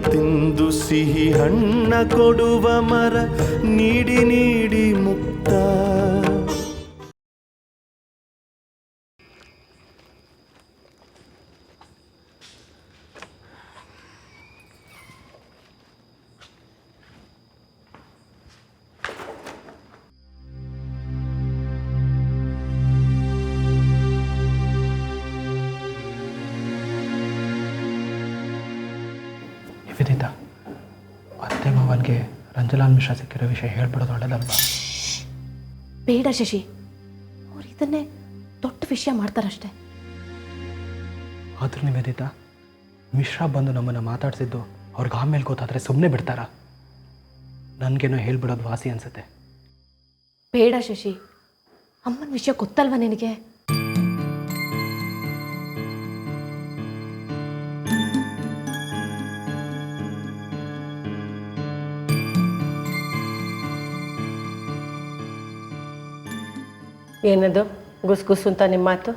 ತಿಂದು ಸಿಹಿ ಹಣ್ಣ ಕೊಡುವ ಮರ ನೀಡಿ ನೀಡಿ ಮುಕ್ತ. ವಿದಿತಾ, ಅತ್ತೆ ಮಾವನಿಗೆ ರಂಜಲಾಲ್ ಮಿಶ್ರಾ ಸಿಕ್ಕಿರೋ ವಿಷಯ ಹೇಳ್ಬಿಡೋದು ಒಳ್ಳೇದಲ್ವಾ? ಬೇಡ ಶಶಿ, ಅವ್ರು ಇದನ್ನೇ ದೊಡ್ಡ ವಿಷಯ ಮಾಡ್ತಾರಷ್ಟೆ. ಆದ್ರೂ ನಿವೇದಿತಾ, ಮಿಶ್ರಾ ಬಂದು ನಮ್ಮನ್ನು ಮಾತಾಡ್ಸಿದ್ದು ಅವ್ರಿಗೆ ಆಮೇಲೆ ಗೊತ್ತಾದರೆ ಸುಮ್ಮನೆ ಬಿಡ್ತಾರಾ? ನನಗೇನೋ ಹೇಳ್ಬಿಡೋದು ವಾಸಿ ಅನಿಸುತ್ತೆ. ಬೇಡ ಶಶಿ, ಅಮ್ಮನ ವಿಷಯ ಗೊತ್ತಲ್ವ ನಿನಗೆ? ಏನದು ಗುಸ್ಗುಸು ಅಂತ ನಿಮ್ಮ ಮಾತು?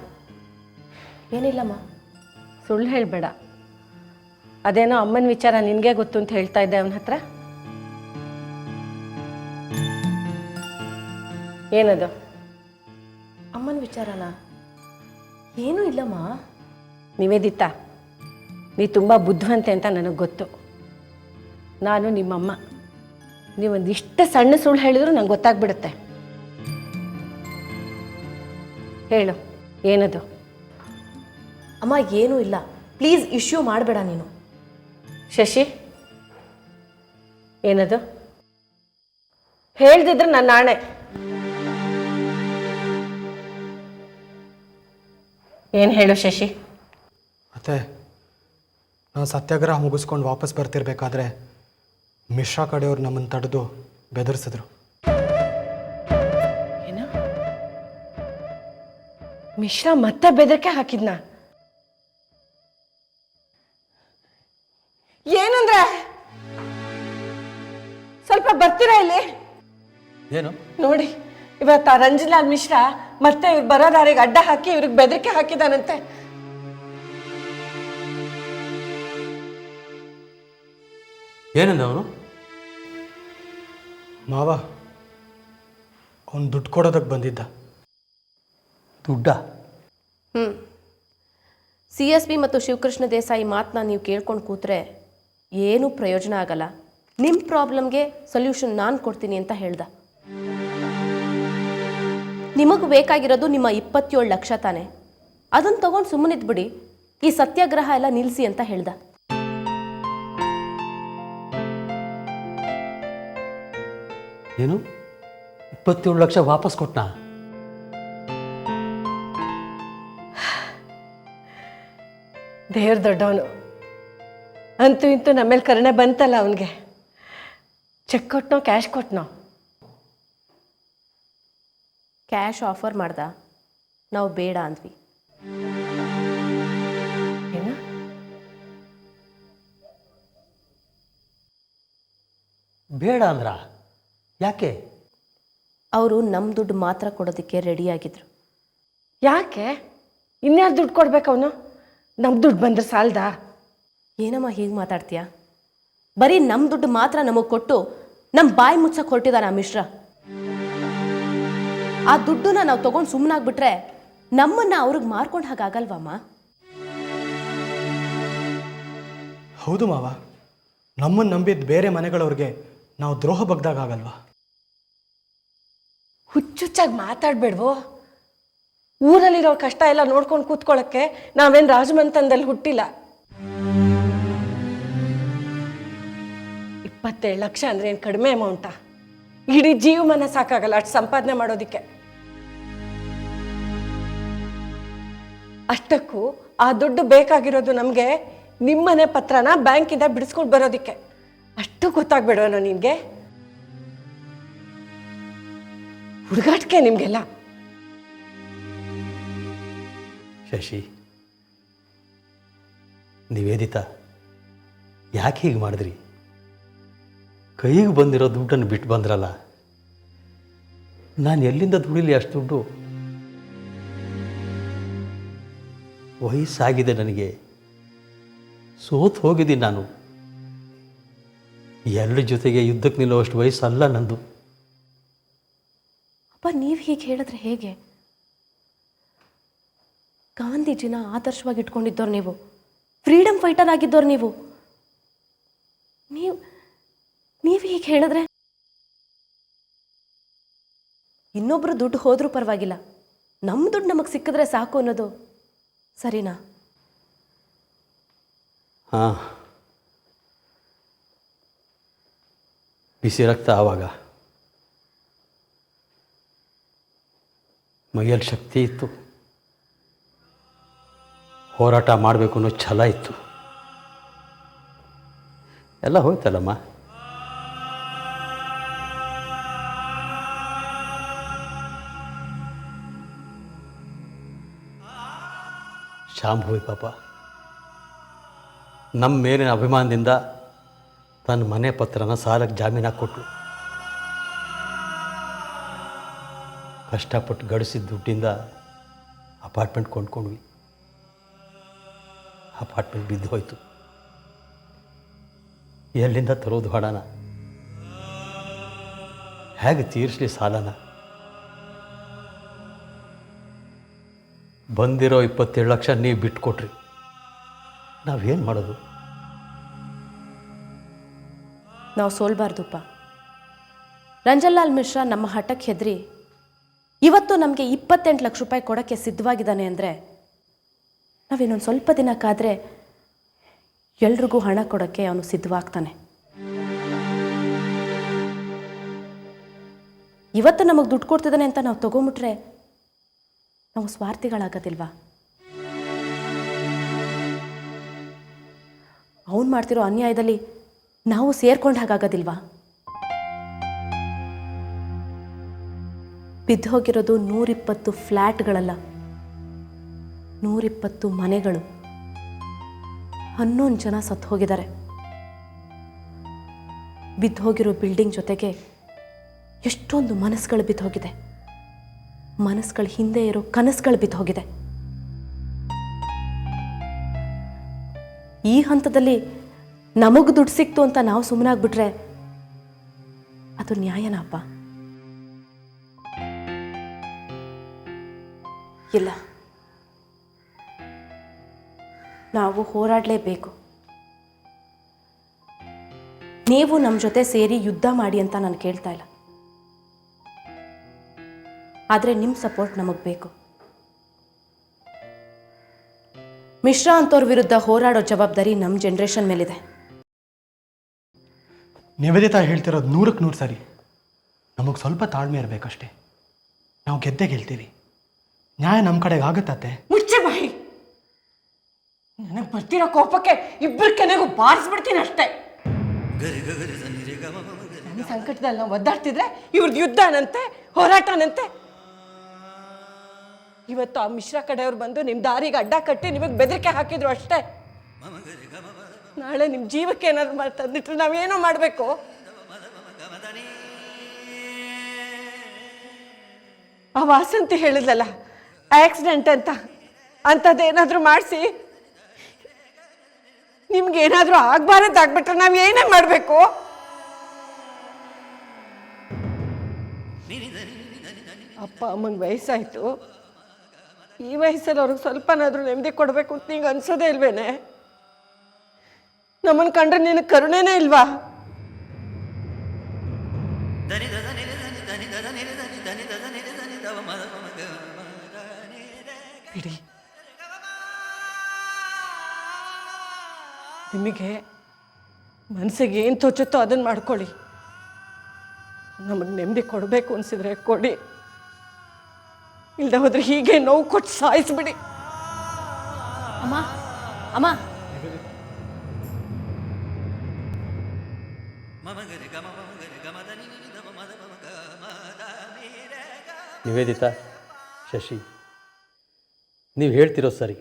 ಏನಿಲ್ಲಮ್ಮ. ಸುಳ್ಳು ಹೇಳಬೇಡ. ಅದೇನೋ ಅಮ್ಮನ ವಿಚಾರ ನಿನಗೆ ಗೊತ್ತು ಅಂತ ಹೇಳ್ತಾ ಇದ್ದೆ ಅವನ ಹತ್ರ. ಏನದು? ಅಮ್ಮನ ವಿಚಾರನ? ಏನೂ ಇಲ್ಲಮ್ಮ. ನಿವೇದಿತಾ, ನೀ ತುಂಬ ಬುದ್ಧಿವಂತೆ ಅಂತ ನನಗೆ ಗೊತ್ತು. ನಾನು ನಿಮ್ಮಮ್ಮ. ನೀವೊಂದಿಷ್ಟು ಸಣ್ಣ ಸುಳ್ಳು ಹೇಳಿದ್ರು ನಂಗೆ ಗೊತ್ತಾಗ್ಬಿಡುತ್ತೆ. ಹೇಳು, ಏನದು? ಅಮ್ಮ ಏನೂ ಇಲ್ಲ, ಪ್ಲೀಸ್ ಇಶ್ಯೂ ಮಾಡಬೇಡ ನೀನು. ಶಶಿ, ಏನದು? ಹೇಳ್ದಿದ್ರೆ ನನ್ನ ಆಣೆ. ಏನು ಹೇಳು ಶಶಿ? ಮತ್ತೆ ನಾವು ಸತ್ಯಾಗ್ರಹ ಮುಗಿಸ್ಕೊಂಡು ವಾಪಸ್ ಬರ್ತಿರ್ಬೇಕಾದ್ರೆ ಮಿಶ್ರಾ ಕಡೆಯವ್ರು ನಮ್ಮನ್ನು ತಡೆದು ಬೆದರಿಸಿದ್ರು. ಏನು? ಮಿಶ್ರಾ ಮತ್ತೆ ಬೆದರಿಕೆ ಹಾಕಿದ್ನ? ಏನಂದ್ರೆ? ಸ್ವಲ್ಪ ಬರ್ತೀರಾ ಇಲ್ಲಿ? ಏನು ನೋಡಿ, ಇವತ್ತು ರಂಜನ್ಲಾಲ್ ಮಿಶ್ರಾ ಮತ್ತೆ ಇವ್ರು ಬರೋ ದಾರಿಗೆ ಅಡ್ಡ ಹಾಕಿ ಇವ್ರಿಗೆ ಬೆದರಿಕೆ ಹಾಕಿದಾನಂತೆ. ಏನಂದ ಅವನು? ಮಾವ, ಅವನು ದುಡ್ಡು ಕೊಡೋದಕ್ಕೆ ಬಂದಿದ್ದ. ದುಡ್ಡ? CSP ಮತ್ತು ಶಿವಕೃಷ್ಣ ದೇಸಾಯಿ ಮಾತನ್ನ ನೀವು ಕೇಳ್ಕೊಂಡು ಕೂತ್ರೆ ಏನೂ ಪ್ರಯೋಜನ ಆಗಲ್ಲ. ನಿಮ್ಮ ಪ್ರಾಬ್ಲಮ್ಗೆ ಸೊಲ್ಯೂಷನ್ ನಾನು ಕೊಡ್ತೀನಿ ಅಂತ ಹೇಳ್ದ. ನಿಮಗೆ ಬೇಕಾಗಿರೋದು ನಿಮ್ಮ 27 ಲಕ್ಷ ತಾನೆ, ಅದನ್ನು ತಗೊಂಡು ಸುಮ್ಮನಿದ್ಬಿಡಿ, ಈ ಸತ್ಯಾಗ್ರಹ ಎಲ್ಲ ನಿಲ್ಲಿಸಿ ಅಂತ ಹೇಳ್ದ. ಏನು 27 ಲಕ್ಷ ವಾಪಸ್ ಕೊಟ್ನಾ? ದೇವ್ರ ದೊಡ್ಡವನು. ಅಂತೂ ಇಂತೂ ನಮ್ಮೇಲೆ ಕರುಣೆ ಬಂತಲ್ಲ ಅವನಿಗೆ. ಚೆಕ್ ಕೊಟ್ನೋ ಕ್ಯಾಶ್ ಕೊಟ್ನೋ? ಕ್ಯಾಶ್ ಆಫರ್ ಮಾಡ್ದ, ನಾವು ಬೇಡ ಅಂದ್ವಿ. ಏನು? ಬೇಡ ಅಂದ್ರ? ಯಾಕೆ? ಅವರು ನಮ್ಮ ದುಡ್ಡು ಮಾತ್ರ ಕೊಡೋದಕ್ಕೆ ರೆಡಿಯಾಗಿದ್ರು. ಯಾಕೆ? ಇನ್ಯಾರು ದುಡ್ಡು ಕೊಡ್ಬೇಕು ಅವನು? ನಮ್ಮ ದುಡ್ಡು ಬಂದ್ರೆ ಸಾಲದಾ? ಏನಮ್ಮ ಹೀಗೆ ಮಾತಾಡ್ತೀಯಾ? ಬರೀ ನಮ್ಮ ದುಡ್ಡು ಮಾತ್ರ ನಮಗೆ ಕೊಟ್ಟು ನಮ್ಮ ಬಾಯಿ ಮುಚ್ಚಕ್ಕೆ ಹೊರಟಿದಾರ ಮಿಶ್ರಾ. ಆ ದುಡ್ಡನ್ನ ನಾವು ತಗೊಂಡು ಸುಮ್ಮನಾಗ್ಬಿಟ್ರೆ ನಮ್ಮನ್ನ ಅವ್ರಿಗೆ ಮಾರ್ಕೊಂಡು ಹಾಗಾಗಲ್ವಮ್ಮ? ಹೌದು ಮಾವ, ನಮ್ಮನ್ನು ನಂಬಿದ ಬೇರೆ ಮನೆಗಳವ್ರಿಗೆ ನಾವು ದ್ರೋಹ ಬಗ್ದಾಗಲ್ವಾ? ಹುಚ್ಚುಚ್ಚಾಗಿ ಮಾತಾಡ್ಬೇಡ್ವೋ. ಊರಲ್ಲಿರೋ ಕಷ್ಟ ಎಲ್ಲ ನೋಡ್ಕೊಂಡು ಕೂತ್ಕೊಳ್ಳೋಕ್ಕೆ ನಾವೇನು ರಾಜಮಂತನದಲ್ಲಿ ಹುಟ್ಟಿಲ್ಲ. 27 ಲಕ್ಷ ಅಂದ್ರೆ ಏನು ಕಡಿಮೆ ಅಮೌಂಟಾ? ಇಡೀ ಜೀವಮಾನ ಸಾಕಾಗಲ್ಲ ಅಷ್ಟು ಸಂಪಾದನೆ ಮಾಡೋದಕ್ಕೆ. ಅಷ್ಟಕ್ಕೂ ಆ ದುಡ್ಡು ಬೇಕಾಗಿರೋದು ನಮಗೆ ನಿಮ್ಮನೆ ಪತ್ರನ ಬ್ಯಾಂಕಿಂದ ಬಿಡಿಸ್ಕೊಂಡು ಬರೋದಕ್ಕೆ. ಅಷ್ಟು ಗೊತ್ತಾಗ್ಬೇಡವನೋ ನಿನಗೆ? ಹುಡುಗಾಟಿಕೆ ನಿಮಗೆಲ್ಲ. ಶಶಿ, ನಿವೇದಿತಾ, ಯಾಕೆ ಹೀಗೆ ಮಾಡಿದ್ರಿ? ಕೈಗೆ ಬಂದಿರೋ ದುಡ್ಡನ್ನು ಬಿಟ್ಟು ಬಂದ್ರಲ್ಲ. ನಾನು ಎಲ್ಲಿಂದ ದುಡಿಲಿ ಅಷ್ಟು ದುಡ್ಡು? ವಯಸ್ಸಾಗಿದೆ ನನಗೆ, ಸೋತು ಹೋಗಿದ್ದೀನಿ ನಾನು. ಎಲ್ಲರ ಜೊತೆಗೆ ಯುದ್ಧಕ್ಕೆ ನಿಲ್ಲುವಷ್ಟು ವಯಸ್ಸಲ್ಲ ನಂದು. ಅಪ್ಪ ನೀವು ಹೀಗೆ ಹೇಳಿದ್ರೆ ಹೇಗೆ? ಗಾಂಧೀಜಿನ ಆದರ್ಶವಾಗಿ ಇಟ್ಕೊಂಡಿದ್ದವ್ರು ನೀವು, ಫ್ರೀಡಮ್ ಫೈಟರ್ ಆಗಿದ್ದವ್ರು ನೀವು. ನೀವು ಹೀಗೆ ಹೇಳಿದ್ರೆ ಇನ್ನೊಬ್ರು ದುಡ್ಡು ಹೋದ್ರೂ ಪರವಾಗಿಲ್ಲ, ನಮ್ಮ ದುಡ್ಡು ನಮಗೆ ಸಿಕ್ಕಿದ್ರೆ ಸಾಕು ಅನ್ನೋದು ಸರಿನಾ? ಹಾಂ, ಬಿಸಿ ರಕ್ತ ಆವಾಗ ಮೈಯಲ್ಲಿ ಶಕ್ತಿ ಇತ್ತು, ಹೋರಾಟ ಮಾಡಬೇಕು ಅನ್ನೋ ಛಲ ಇತ್ತು. ಎಲ್ಲ ಹೋಯ್ತಲ್ಲಮ್ಮ. ಶಾಂಭವಿ ಪಾಪ ನಮ್ಮ ಮೇಲಿನ ಅಭಿಮಾನದಿಂದ ತನ್ನ ಮನೆ ಪತ್ರನ ಸಾಲಕ್ಕೆ ಜಾಮೀನಾಗಿ ಕೊಟ್ಟಳು. ಕಷ್ಟಪಟ್ಟು ಗಳಿಸಿದ ದುಡ್ಡಿಂದ ಅಪಾರ್ಟ್ಮೆಂಟ್ ಕೊಂಡ್ಕೊಂಡ್ವಿ. ಅಪಾರ್ಟ್ಮೆಂಟ್ ಬಿದ್ದು ಹೋಯಿತು. ಎಲ್ಲಿಂದ ತರೋದು ಹಣನ? ಹೇಗೆ ತೀರಿಸಲಿ ಸಾಲನ? ಬಂದಿರೋ 27 ಲಕ್ಷ ನೀವು ಬಿಟ್ಕೊಟ್ರಿ, ನಾವೇನು ಮಾಡೋದು? ನಾವು ಸೋಲ್ಬಾರ್ದಪ್ಪ. ರಂಜನ್ಲಾಲ್ ಮಿಶ್ರಾ ನಮ್ಮ ಹಠಕ್ಕೆ ಹೆದರಿ ಇವತ್ತು ನಮಗೆ 28 ಲಕ್ಷ ರೂಪಾಯಿ ಕೊಡೋಕ್ಕೆ ಸಿದ್ಧವಾಗಿದ್ದಾನೆ ಅಂದರೆ ನಾವಿನ್ನೊಂದು ಸ್ವಲ್ಪ ದಿನ ಕಾದರೆ ಎಲ್ರಿಗೂ ಹಣ ಕೊಡೋಕ್ಕೆ ಅವನು ಸಿದ್ಧವಾಗ್ತಾನೆ. ಇವತ್ತು ನಮಗೆ ದುಡ್ಡು ಕೊಡ್ತಿದ್ದಾನೆ ಅಂತ ನಾವು ತಗೊಂಬಿಟ್ರೆ ನಾವು ಸ್ವಾರ್ಥಿಗಳಾಗೋದಿಲ್ವಾ? ಅವನು ಮಾಡ್ತಿರೋ ಅನ್ಯಾಯದಲ್ಲಿ ನಾವು ಸೇರ್ಕೊಂಡು ಹಾಗಾಗೋದಿಲ್ವಾ? ಬಿದ್ದು ಹೋಗಿರೋದು 120 ಫ್ಲ್ಯಾಟ್ಗಳಲ್ಲ, 120 ಮನೆಗಳು. 11 ಜನ ಸತ್ತು ಹೋಗಿದ್ದಾರೆ. ಬಿದ್ದು ಹೋಗಿರೋ ಬಿಲ್ಡಿಂಗ್ ಜೊತೆಗೆ ಎಷ್ಟೊಂದು ಮನಸ್ಸುಗಳು ಬಿದ್ದು ಹೋಗಿದೆ. ಮನಸ್ಸುಗಳ ಹಿಂದೆ ಇರೋ ಕನಸುಗಳು ಬಿದ್ದು ಹೋಗಿದೆ. ಈ ಹಂತದಲ್ಲಿ ನಮಗೆ ದುಡ್ಡು ಸಿಕ್ತು ಅಂತ ನಾವು ಸುಮ್ಮನಾಗ್ಬಿಟ್ರೆ ಅದು ನ್ಯಾಯನಪ್ಪ? ಇಲ್ಲ, ನಾವು ಹೋರಾಡಲೇಬೇಕು. ನೀವು ನಮ್ಮ ಜೊತೆ ಸೇರಿ ಯುದ್ಧ ಮಾಡಿ ಅಂತ ನಾನು ಕೇಳ್ತಾ ಇಲ್ಲ, ಆದರೆ ನಿಮ್ಮ ಸಪೋರ್ಟ್ ನಮಗೆ ಬೇಕು. ಮಿಶ್ರಾ ಅಂತವ್ರ ವಿರುದ್ಧ ಹೋರಾಡೋ ಜವಾಬ್ದಾರಿ ನಮ್ಮ ಜನ್ರೇಷನ್ ಮೇಲಿದೆ. ನಿವೇದಿತಾ ಹೇಳ್ತಿರೋದು 100ಕ್ಕೆ 100 ಸರಿ. ನಮಗೆ ಸ್ವಲ್ಪ ತಾಳ್ಮೆ ಇರಬೇಕಷ್ಟೇ. ನಾವು ಗೆದ್ದೇ ಗೆಲ್ತೀವಿ. ನ್ಯಾಯ ನಮ್ಮ ಕಡೆಗೆ ಆಗುತ್ತತ್ತೆ. ಮುಚ್ಚೆ ಬಾಯಿ. ನನಗೆ ಬರ್ತಿರೋ ಕೋಪಕ್ಕೆ ಇಬ್ಬರು ಕೆನೆಗೂ ಬಾರಿಸ್ಬಿಡ್ತೀನಿ ಅಷ್ಟೇ. ನನ್ನ ಸಂಕಟದಲ್ಲಿ ನಾವು ಒದ್ದಾಡ್ತಿದ್ರೆ ಇವ್ರದ್ದು ಯುದ್ಧನಂತೆ, ಹೋರಾಟನಂತೆ. ಇವತ್ತು ಆ ಮಿಶ್ರಾ ಕಡೆಯವ್ರು ಬಂದು ನಿಮ್ಮ ದಾರಿಗೆ ಅಡ್ಡ ಕಟ್ಟಿ ನಿಮಗೆ ಬೆದರಿಕೆ ಹಾಕಿದ್ರು ಅಷ್ಟೇ. ನಾಳೆ ನಿಮ್ಮ ಜೀವಕ್ಕೆ ಏನಾದ್ರು ತಂದಿಟ್ರೆ ನಾವೇನೋ ಮಾಡಬೇಕು. ಆ ವಾಸಂತಿ ಹೇಳಿದ್ಲಲ್ಲ ಆಕ್ಸಿಡೆಂಟ್ ಅಂತ, ಅಂಥದ್ದೇನಾದರೂ ಮಾಡಿಸಿ ನಿಮ್ಗೇನಾದರೂ ಆಗ್ಬಾರದ್ದಾಗ್ಬಿಟ್ರೆ ನಾವು ಏನೇ ಮಾಡಬೇಕು? ಅಪ್ಪ ಅಮ್ಮಂಗೆ ವಯಸ್ಸಾಯಿತು. ಈ ವಯಸ್ಸಲ್ಲಿ ಅವ್ರಿಗೆ ಸ್ವಲ್ಪನಾದರೂ ನೆಮ್ಮದಿ ಕೊಡಬೇಕು ಅಂತ ನಿಂಗೆ ಅನ್ಸೋದೇ ಇಲ್ವೇನೆ? ನಮ್ಮನ್ನು ಕಂಡ್ರೆ ನಿನಗೆ ಕರುಣೆನೇ ಇಲ್ವಾ? ಬಿಡಿ, ನಿಮಗೆ ಮನಸ್ಸಿಗೆ ಏನು ತೋಚುತ್ತೋ ಅದನ್ನು ಮಾಡ್ಕೊಳ್ಳಿ. ನಮಗೆ ನೆಮ್ಮದಿ ಕೊಡಬೇಕು ಅನಿಸಿದ್ರೆ ಕೊಡಿ, ಇಲ್ಲದೆ ಹೋದ್ರೆ ಹೀಗೆ ನೋವು ಕೊಟ್ಟು ಸಾಯಿಸ್ಬಿಡಿ. ಅಮ್ಮ ಅಮ್ಮ, ನಿವೇದಿತಾ, ಶಶಿ, ನೀವು ಹೇಳ್ತಿರೋ ಸರಿ.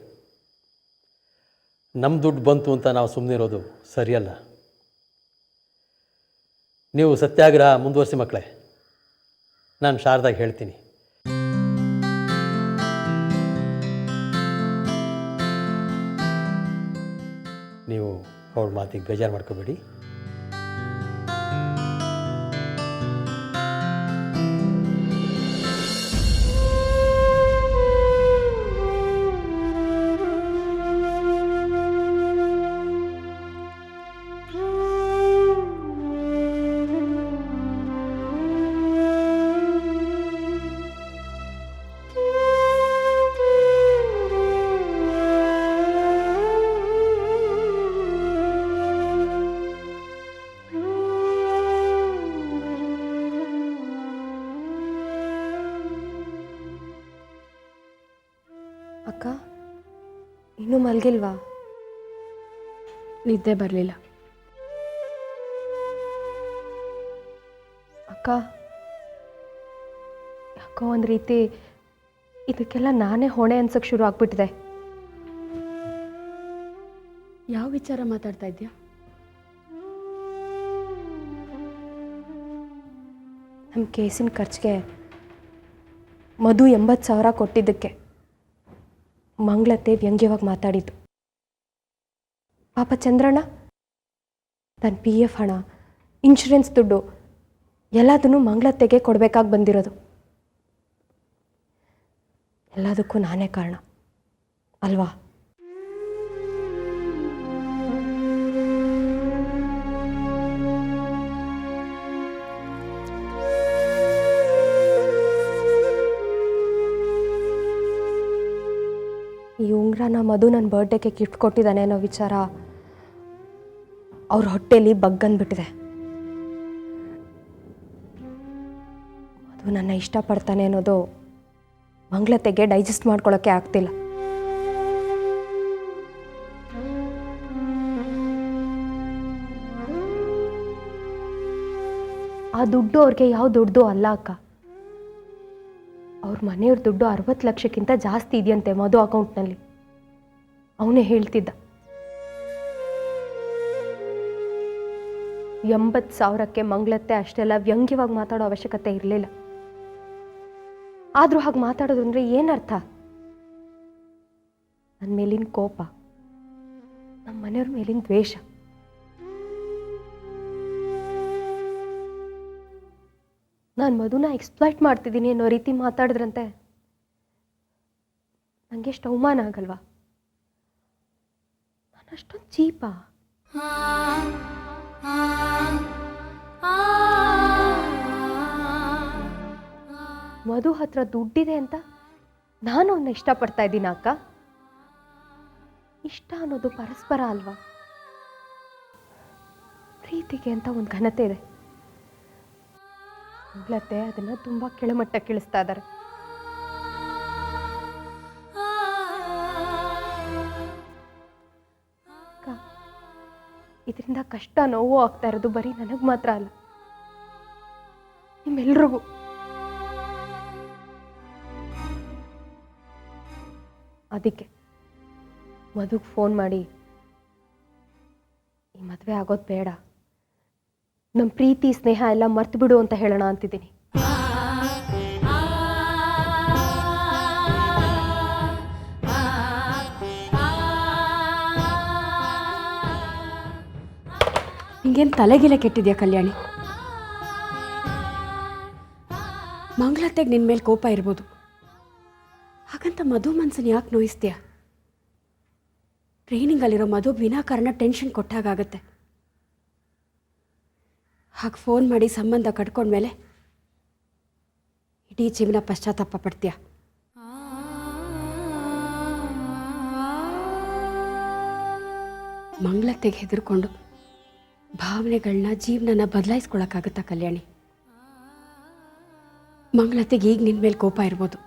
ನಮ್ಮ ದುಡ್ಡು ಬಂತು ಅಂತ ನಾವು ಸುಮ್ಮನೆ ಇರೋದು ಸರಿಯಲ್ಲ. ನೀವು ಸತ್ಯಾಗ್ರಹ ಮುಂದುವರಿಸಿ ಮಕ್ಕಳೇ. ನಾನು ಶಾರದಾಗಿ ಹೇಳ್ತೀನಿ. ನೀವು ಅವ್ರ ಮಾತಿಗೆ ಬೇಜಾರು ಮಾಡ್ಕೋಬೇಡಿ. ಮಲಗಿಲ್ವಾ? ನಿದ್ದೆ ಬರಲಿಲ್ಲ. ಅಕ್ಕ, ಯಾಕೋ ಒಂದು ರೀತಿ ಇದಕ್ಕೆಲ್ಲ ನಾನೇ ಹೊಣೆ ಅನ್ಸಕ್ಕೆ ಶುರು ಆಗ್ಬಿಟ್ಟಿದೆ. ಯಾವ ವಿಚಾರ ಮಾತಾಡ್ತಾ ಇದ್ಯಾ? ನಮ್ಮ ಕೇಸಿನ ಖರ್ಚಿಗೆ ಮಧು 80,000 ಕೊಟ್ಟಿದ್ದಕ್ಕೆ ಮಂಗಳತ್ತೆ ವ್ಯಂಗ್ಯವಾಗಿ ಮಾತಾಡಿದ್ದು. ಪಾಪ ಚಂದ್ರಣ್ಣ ತನ್ನ PF ಹಣ, ಇನ್ಶೂರೆನ್ಸ್ ದುಡ್ಡು ಎಲ್ಲದನ್ನು ಮಂಗಳತ್ತೆಗೆ ಕೊಡಬೇಕಾಗಿ ಬಂದಿರೋದು. ಎಲ್ಲದಕ್ಕೂ ನಾನೇ ಕಾರಣ ಅಲ್ವಾ? ಈ ಉಂಗ್ರನ ಮಧು ನನ್ನ ಬರ್ಡೇಗೆ ಗಿಫ್ಟ್ ಕೊಟ್ಟಿದ್ದಾನೆ ಅನ್ನೋ ವಿಚಾರ ಅವ್ರ ಹೊಟ್ಟೆಯಲ್ಲಿ ಬಗ್ಗಂದ್ಬಿಟ್ಟಿದೆ. ಮಧು ನನ್ನ ಇಷ್ಟಪಡ್ತಾನೆ ಅನ್ನೋದು ಮಂಗಳತೆಗೆ ಡೈಜೆಸ್ಟ್ ಮಾಡ್ಕೊಳ್ಳೋಕ್ಕೆ ಆಗ್ತಿಲ್ಲ. ಆ ದುಡ್ಡು ಅವ್ರಿಗೆ ಯಾವ ದುಡ್ಡು ಅಲ್ಲ ಅಕ್ಕ. ಅವ್ರ ಮನೆಯವ್ರ ದುಡ್ಡು 60 ಲಕ್ಷಕ್ಕಿಂತ ಜಾಸ್ತಿ ಇದೆಯಂತೆ ಮಧು ಅಕೌಂಟ್ನಲ್ಲಿ. ಅವನೇ ಹೇಳ್ತಿದ್ದ. 80,000ಕ್ಕೆ ಮಂಗಳತ್ತೆ ಅಷ್ಟೆಲ್ಲ ವ್ಯಂಗ್ಯವಾಗಿ ಮಾತಾಡೋ ಅವಶ್ಯಕತೆ ಇರಲಿಲ್ಲ. ಆದರೂ ಹಾಗೆ ಮಾತಾಡೋದು ಅಂದರೆ ಏನರ್ಥ? ನನ್ನ ಮೇಲಿನ ಕೋಪ, ನಮ್ಮ ಮನೆಯವ್ರ ಮೇಲಿನ ದ್ವೇಷ. ನಾನು ಮಧುನ ಎಕ್ಸ್ಪ್ಲಾಯ್ಟ್ ಮಾಡ್ತಿದ್ದೀನಿ ಅನ್ನೋ ರೀತಿ ಮಾತಾಡಿದ್ರಂತೆ ನನಗೆ ಎಷ್ಟು ಅವಮಾನ ಆಗಲ್ವಾ? ನಾನು ಅಷ್ಟೊಂದು ಚೀಪಾ? ಮಧು ಹತ್ರ ದುಡ್ಡಿದೆ ಅಂತ ನಾನು ಅವನ್ನ ಇಷ್ಟಪಡ್ತಾ ಇದ್ದೀನ ಅಕ್ಕ? ಇಷ್ಟ ಅನ್ನೋದು ಪರಸ್ಪರ ಅಲ್ವಾ? ಪ್ರೀತಿಗೆ ಅಂತ ಒಂದು ಘನತೆ ಇದೆ. ಮಂಗಳತ್ತೆ ಅದನ್ನ ತುಂಬಾ ಕೆಳಮಟ್ಟಕ್ಕೆ ಇಳಿಸ್ತಾ ಇದ್ದಾರೆ. ಇದರಿಂದ ಕಷ್ಟ ನೋವು ಆಗ್ತಾ ಇರೋದು ಬರೀ ನನಗೆ ಮಾತ್ರ ಅಲ್ಲ, ನಿಮ್ಮೆಲ್ರಿಗೂ. ಅದಕ್ಕೆ ಮಧುಗೆ ಫೋನ್ ಮಾಡಿ ಈ ಮದುವೆ ಆಗೋದು ಬೇಡ, ನಮ್ಮ ಪ್ರೀತಿ ಸ್ನೇಹ ಎಲ್ಲ ಮರ್ತು ಬಿಡು ಅಂತ ಹೇಳೋಣ ಅಂತಿದ್ದೀನಿ. ಹಿಂಗೇನು ತಲೆಗಿಲೆ ಕೆಟ್ಟಿದ್ಯಾ ಕಲ್ಯಾಣಿ? ಮಂಗಳತ್ತೆಗೆ ನಿನ್ನ ಮೇಲೆ ಕೋಪ ಇರ್ಬೋದು, ಹಾಗಂತ ಮಧು ಮನಸ್ಸನ್ನು ಯಾಕೆ ನೋಯಿಸ್ತೀಯ? ಟ್ರೈನಿಂಗಲ್ಲಿರೋ ಮಧು ವಿನಾಕಾರಣ ಟೆನ್ಷನ್ ಕೊಟ್ಟಾಗತ್ತೆ. ಹಾಗೆ ಫೋನ್ ಮಾಡಿ ಸಂಬಂಧ ಕಟ್ಕೊಂಡ್ಮೇಲೆ ಇಡೀ ಜೀವನ ಪಶ್ಚಾತ್ತಾಪ ಪಡ್ತೀಯ. ಮಂಗಳತ್ತೆಗೆ ಹೆದರ್ಕೊಂಡು ಭಾವನೆಗಳನ್ನ ಜೀವನನ ಬದಲಾಯಿಸ್ಕೊಳಕ್ಕಾಗತ್ತಾ ಕಲ್ಯಾಣಿ? ಮಂಗಳತ್ತೆಗೆ ಈಗ ನಿನ್ನ ಮೇಲೆ ಕೋಪ ಇರ್ಬೋದು,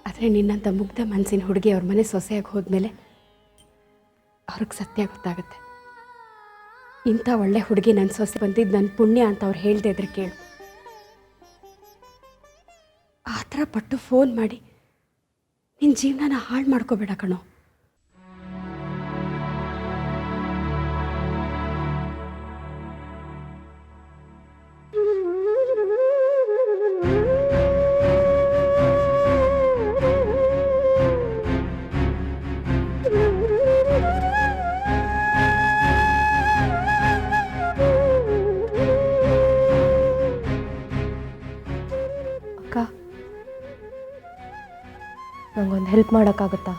ಆದರೆ ನಿನ್ನಂಥ ಮುಗ್ಧ ಮನಸ್ಸಿನ ಹುಡುಗಿ ಅವ್ರ ಮನೆ ಸೊಸೆಯಾಗಿ ಹೋದ್ಮೇಲೆ ಅವ್ರಿಗೆ ಸತ್ಯ ಗೊತ್ತಾಗುತ್ತೆ. ಇಂಥ ಒಳ್ಳೆ ಹುಡುಗಿ ನನ್ನ ಸೊಸೆ ಬಂದಿದ್ದು ನನ್ನ ಪುಣ್ಯ ಅಂತ ಅವ್ರು ಹೇಳ್ದೆ ಇದ್ರೆ ಕೇಳು. ಆ ಥರ ಪಟ್ಟು ಫೋನ್ ಮಾಡಿ ನಿನ್ನ ಜೀವನನ ಹಾಳು ಮಾಡ್ಕೋಬೇಡ ಕಣೋ. ನಂಗೊಂದು ಹೆಲ್ಪ್ ಮಾಡೋಕ್ಕಾಗತ್ತಾ?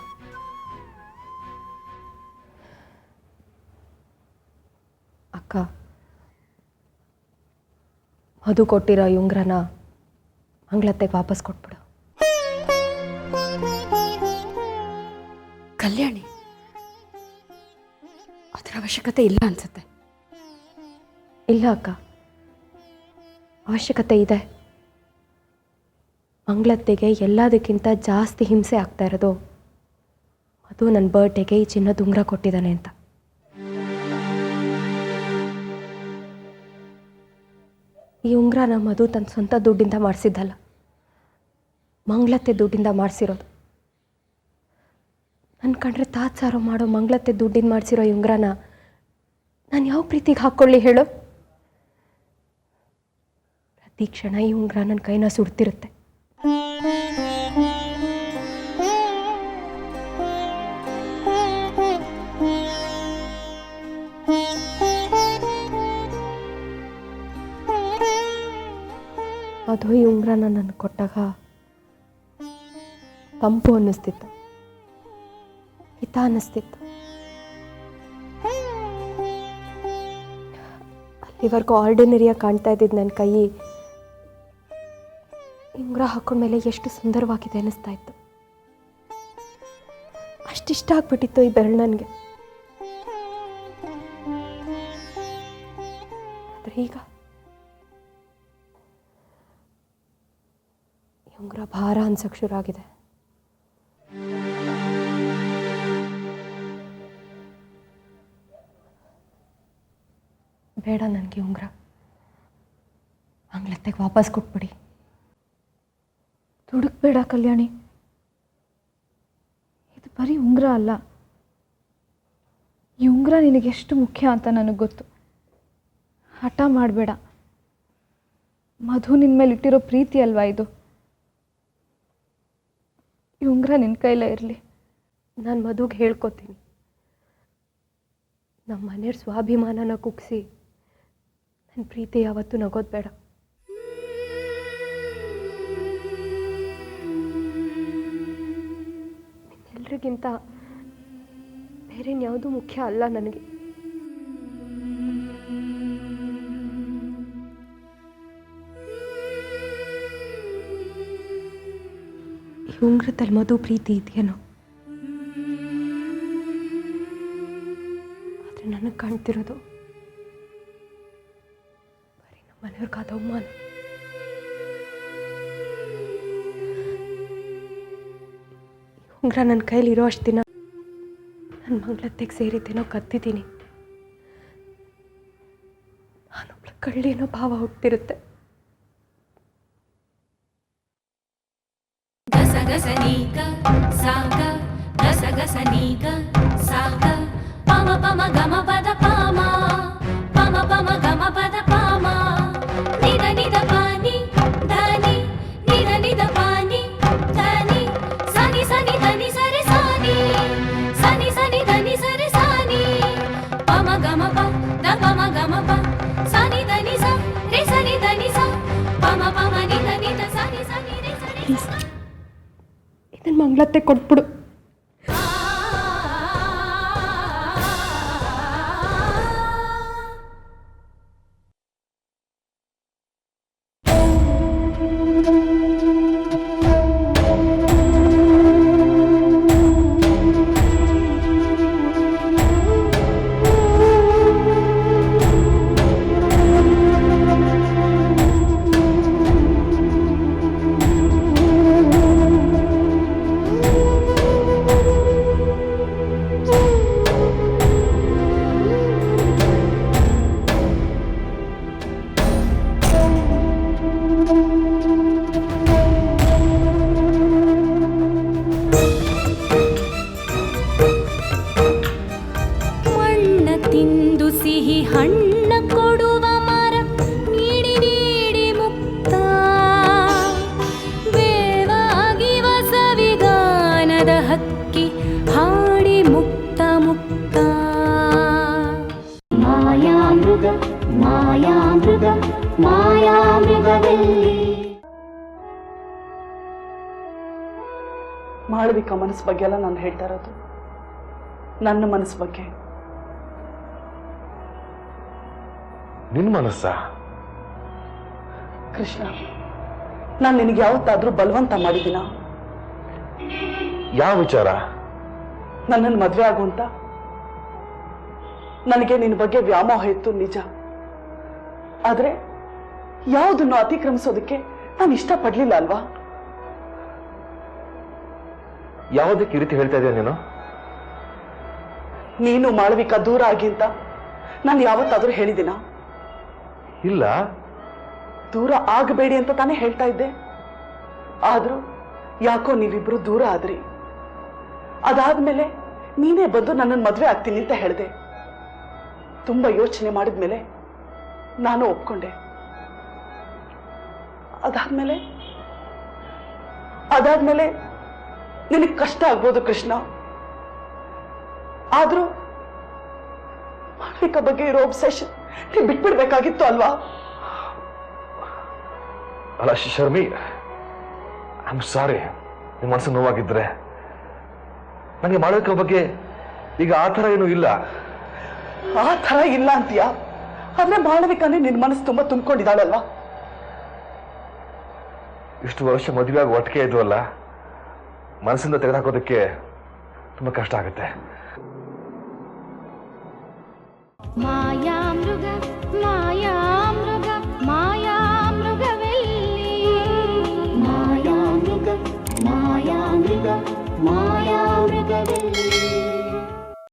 ಅಕ್ಕ, ಮಧು ಕೊಟ್ಟಿರೋ ಈ ಉಂಗ್ರನ ಮಂಗಳತ್ತೆಗೆ ವಾಪಸ್ ಕೊಟ್ಬಿಡು. ಕಲ್ಯಾಣಿ, ಅದರ ಅವಶ್ಯಕತೆ ಇಲ್ಲ ಅನ್ಸುತ್ತೆ. ಇಲ್ಲ ಅಕ್ಕ, ಅವಶ್ಯಕತೆ ಇದೆ. ಮಂಗಳತ್ತೆಗೆ ಎಲ್ಲದಕ್ಕಿಂತ ಜಾಸ್ತಿ ಹಿಂಸೆ ಆಗ್ತಾ ಇರೋದು ಅದು ನನ್ನ ಬರ್ಡೇಗೆ ಈ ಚಿನ್ನದ ಉಂಗುರ ಕೊಟ್ಟಿದ್ದಾನೆ ಅಂತ. ಈ ಉಂಗುರನ ಮಧು ತನ್ನ ಸ್ವಂತ ದುಡ್ಡಿಂದ ಮಾಡಿಸಿದ್ದಲ್ಲ, ಮಂಗಳತ್ತೆ ದುಡ್ಡಿಂದ ಮಾಡಿಸಿರೋದು. ನನ್ನ ಕಂಡ್ರೆ ತಾತ್ಸಾರೋ ಮಾಡೋ ಮಂಗಳತ್ತೆ ದುಡ್ಡಿಂದ ಮಾಡಿಸಿರೋ ಈ ಉಂಗುರನ ನಾನು ಯಾವ ಪ್ರೀತಿಗೆ ಹಾಕ್ಕೊಳ್ಳಿ ಹೇಳು? ಪ್ರತಿ ಕ್ಷಣ ಈ ಉಂಗುರ ನನ್ನ ಕೈನ ಸುಡ್ತಿರುತ್ತೆ. ಅದು ಈ ಉಂಗುರನ ನನಗೆ ಕೊಟ್ಟಾಗ ತಂಪು ಅನ್ನಿಸ್ತಿತ್ತು, ಹಿತ ಅನ್ನಿಸ್ತಿತ್ತು. ಅಲ್ಲಿವರೆಗೂ ಆರ್ಡಿನರಿಯಾಗಿ ಕಾಣ್ತಾ ಇದ್ದಿದ್ದು ನನ್ನ ಕೈ ಉಂಗುರ ಹಾಕೊಂಡ್ಮೇಲೆ ಎಷ್ಟು ಸುಂದರವಾಗಿದೆ ಅನ್ನಿಸ್ತಾ ಇತ್ತು. ಅಷ್ಟಿಷ್ಟ ಆಗ್ಬಿಟ್ಟಿತ್ತು ಈ ಬೆರಳು ನನಗೆ. ಆದರೆ ಈಗ ಉಂಗುರ ಭಾರ ಅನ್ಸಕ್ಕೆ ಶುರು ಆಗಿದೆ. ಬೇಡ ನನಗೆ ಉಂಗುರ, ಮಂಗಳತ್ತೆಗೆ ವಾಪಸ್ ಕೊಟ್ಬಿಡಿ. ದುಡುಕ್ಬೇಡ ಕಲ್ಯಾಣಿ, ಇದು ಬರೀ ಉಂಗುರ ಅಲ್ಲ. ಈ ಉಂಗುರ ನಿನಗೆಷ್ಟು ಮುಖ್ಯ ಅಂತ ನನಗೆ ಗೊತ್ತು. ಹಠ ಮಾಡಬೇಡ. ಮಧು ನಿನ್ನ ಮೇಲೆ ಇಟ್ಟಿರೋ ಪ್ರೀತಿ ಅಲ್ವಾ ಇದು. ಈ ಉಂಗುರ ನಿನ್ನ ಕೈಲೇ ಇರಲಿ. ನಾನು ಮಧುಗೆ ಹೇಳ್ಕೊತೀನಿ, ನಮ್ಮ ಮನೆಯವ್ರ ಸ್ವಾಭಿಮಾನನ ಕುಗ್ಸಿ ನನ್ನ ಪ್ರೀತಿ ಯಾವತ್ತೂ ನಗೋದು ಬೇಡ. ನಿಮ್ಮೆಲ್ರಿಗಿಂತ ಬೇರೆನ್ಯಾವುದೂ ಮುಖ್ಯ ಅಲ್ಲ ನನಗೆ. ಈ ಉಂಗುರದಲ್ಲಿ ಮಧು ಪ್ರೀತಿ ಇದೆಯೇನೋ, ಆದರೆ ನನಗೆ ಕಾಣ್ತಿರೋದು ಬರೀ ನಮ್ಮ ಮನೆಯವ್ರಿಗಾದ ಅವಮಾನ. ಈ ಉಂಗುರ ನನ್ನ ಕೈಲಿ ಇರೋ ಅಷ್ಟು ದಿನ ನನ್ನ ಮಂಗಳತ್ತೆಗೆ ಸೇರಿದ್ದೇನೋ ಕತ್ತಿದ್ದೀನಿ. ನಾನೊಬ್ಳ ಕಳ್ಳಿನೋ ಭಾವ ಹುಟ್ಟಿರುತ್ತೆ. ಗಸಗಸನೀಗ ಸಾಗ ಗಸಗಸನೀಗ ಸಾಗ ಪಮ ಪಮ ಗಮ ಪದ ಪಾಮ ಪಮ ಪಮ ಗಮ ಪದ ಪಾಮ ನಿದ ನಿದ ಪಾನಿ ಧನಿ ನಿದ ನಿದ ಪಾನಿ ಧನಿ ಸನಿ ಸನಿ ಧನಿ ಸರಿ ಸಾನಿ ಸನಿ ಸನಿ ಧನಿ ಸರಿ ಸಾನಿ ಪಮ ಗಮ ಪ ದ ಪಮ ಗಮ ಪ ಸನಿ ಧನಿ ಸ ರೇ ಸನಿ ಧನಿ ಸ ಪಮ ಪಮ ನಿದ ನಿದ ಸನಿ ಸನಿ ರೇ ಸನಿ ಸ. ಇದನ್ನು ಮಂಗಳತ್ತೆ ಕೊಟ್ಬಿಡು. ಮಾಳವಿಕ ಮನಸ್ಸು ಬಗ್ಗೆ ಎಲ್ಲ ನಾನು ಹೇಳ್ತಾ ಇರೋದು ನನ್ನ ಮನಸ್ಸು ಬಗ್ಗೆ. ನಿನ್ನ ಮನಸ್ಸ? ಕೃಷ್ಣ, ನಾನು ನಿನಗೆ ಯಾವತ್ತಾದ್ರೂ ಬಲವಂತ ಮಾಡಿದ್ದೀನ? ಯಾವ ವಿಚಾರ? ನನ್ನನ್ನು ಮದುವೆ ಆಗುವಂತ. ನನಗೆ ನಿನ್ನ ಬಗ್ಗೆ ವ್ಯಾಮೋಹ ಇತ್ತು ನಿಜ, ಆದ್ರೆ ಯಾವುದನ್ನು ಅತಿಕ್ರಮಿಸೋದಕ್ಕೆ ನಾನು ಇಷ್ಟಪಡ್ಲಿಲ್ಲ ಅಲ್ವಾ? ಯಾವುದಕ್ಕೆ ಈ ರೀತಿ ಹೇಳ್ತಾ ಇದೆಯಾ ನೀನು? ನೀನು ಮಾಳವಿಕಾ ದೂರ ಆಗಿ ಅಂತ ನಾನು ಯಾವತ್ತಾದ್ರೂ ಹೇಳಿದಿನ? ಇಲ್ಲ. ದೂರ ಆಗಬೇಡಿ ಅಂತ ತಾನೇ ಹೇಳ್ತಾ ಇದ್ದೆ. ಆದ್ರೂ ಯಾಕೋ ನೀವಿಬ್ರು ದೂರ ಆದ್ರಿ. ಅದಾದ್ಮೇಲೆ ನೀನೇ ಬಂದು ನನ್ನನ್ನು ಮದುವೆ ಆಗ್ತೀನಿ ಅಂತ ಹೇಳಿದೆ. ತುಂಬಾ ಯೋಚನೆ ಮಾಡಿದ್ಮೇಲೆ ನಾನು ಒಪ್ಕೊಂಡೆ. ಅದಾದ್ಮೇಲೆ ನಿನಗೆ ಕಷ್ಟ ಆಗ್ಬೋದು ಕೃಷ್ಣ. ಆದ್ರೂ ಮಾಳವಿಕಾ ಬಗ್ಗೆ ಇರೋ ಒಬ್ಸೆಷನ್ ನೀ ಬಿಟ್ಬಿಡ್ಬೇಕಾಗಿತ್ತು ಅಲ್ವಾ? ಅಲ್ಲ ಶರ್ಮಿ, ಐ ಆಮ್ ಸಾರಿ. ನಿಮ್ಮ ಮನಸ್ಸು ನೋವಾಗಿದ್ರೆ. ನನಗೆ ಮಾಳವಿಕಾ ಬಗ್ಗೆ ಈಗ ಆ ಥರ ಏನೂ ಇಲ್ಲ. ಆ ಥರ ಇಲ್ಲ ಅಂತೀಯ? ಆದ್ರೆ ಮಾಳವಿಕಾನೇ ನಿನ್ನ ಮನಸ್ಸು ತುಂಬಾ ತುಂಬಿಕೊಂಡಿದ್ದಾಳಲ್ವಾ? ಇಷ್ಟು ವರ್ಷ ಮದುವೆಯಾಗಿ ಒಟ್ಟಿಗೆ ಇದ್ವಲ್ಲ, ಮನಸ್ಸಿಂದ ತೆಗೆದುಹಾಕೋದಕ್ಕೆ ತುಂಬಾ ಕಷ್ಟ ಆಗುತ್ತೆ. ಮಾಯಾ ಮೃಗ ಮಾಯಾ